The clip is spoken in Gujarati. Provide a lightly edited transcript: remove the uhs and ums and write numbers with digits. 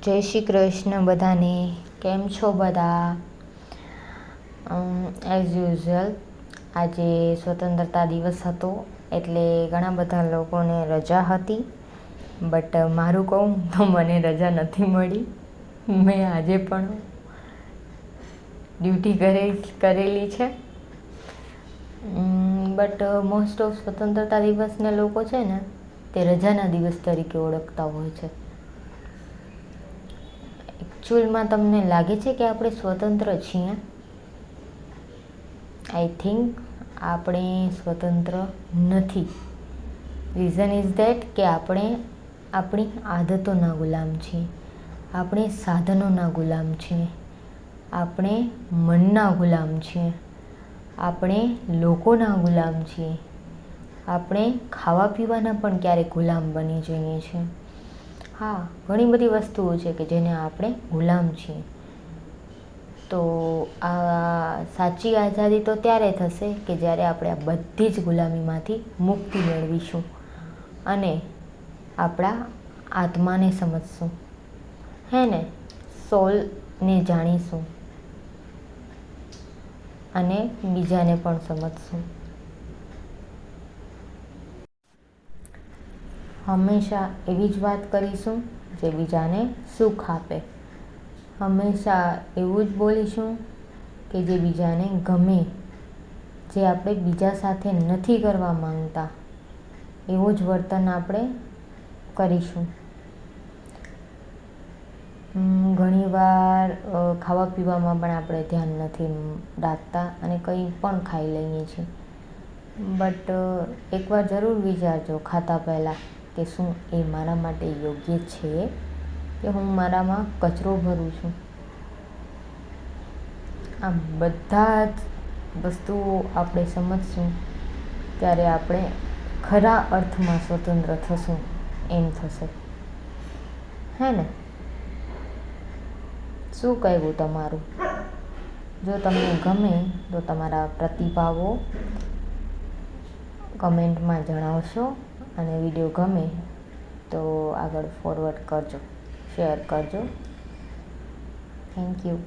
જય શ્રી કૃષ્ણ બધાને. કેમ છો બધા? એઝ યુઝ્યુઅલ આજે સ્વતંત્રતા દિવસ હતો એટલે ઘણા બધા લોકોને રજા હતી. બટ મારું કહું તો મને રજા નથી મળી. મેં આજે પણ ડ્યુટી કરેલી છે. બટ મોસ્ટ ઓફ સ્વતંત્રતા દિવસને લોકો છે ને તે રજાના દિવસ તરીકે ઓળખતા હોય છે. એકચ્યુઅલમાં તમને લાગે છે કે આપણે સ્વતંત્ર છીએ? આઈ થિંક આપણે સ્વતંત્ર નથી. રીઝન ઇઝ ધેટ કે આપણે આપણી આદતોના ગુલામ છીએ, આપણે સાધનોના ગુલામ છીએ, આપણે મનના ગુલામ છીએ, આપણે લોકોના ગુલામ છીએ, આપણે ખાવા પીવાના પણ ક્યારેક ગુલામ બની જઈએ છીએ. હા, ઘણી બધી વસ્તુઓ છે કે જેને આપણે ગુલામ છીએ. તો આ સાચી આઝાદી તો ત્યારે થશે કે જ્યારે આપણે આ બધી જ ગુલામીમાંથી મુક્તિ મેળવીશું અને આપણા આત્માને સમજશું, હે ને, સોલને જાણીશું અને બીજાને પણ સમજશું. હંમેશા એવી જ વાત કરીશું જે બીજાને સુખ આપે. હંમેશા એવું જ બોલીશું કે જે બીજાને ગમે. જે આપણે બીજા સાથે નથી કરવા માંગતા એવું જ વર્તન આપણે કરીશું. ઘણીવાર ખાવા પીવામાં પણ આપણે ધ્યાન નથી રાખતા અને કંઈ પણ ખાઈ લઈએ છીએ. બટ એકવાર જરૂર વિચારજો ખાતા પહેલાં કે શું એ મારા માટે યોગ્ય છે કે હું મારામાં કચરો ભરું છું. આ બધા જ વસ્તુઓ આપણે સમજશું ત્યારે આપણે ખરા અર્થમાં સ્વતંત્ર થશું એમ થશે, હે ને? શું કહેવું તમારું? જો તમને ગમે તો તમારા પ્રતિભાવો કમેન્ટમાં જણાવશો અને વિડીયો ગમે તો આગળ ફોરવર્ડ કરજો, શેર કરજો. Thank you.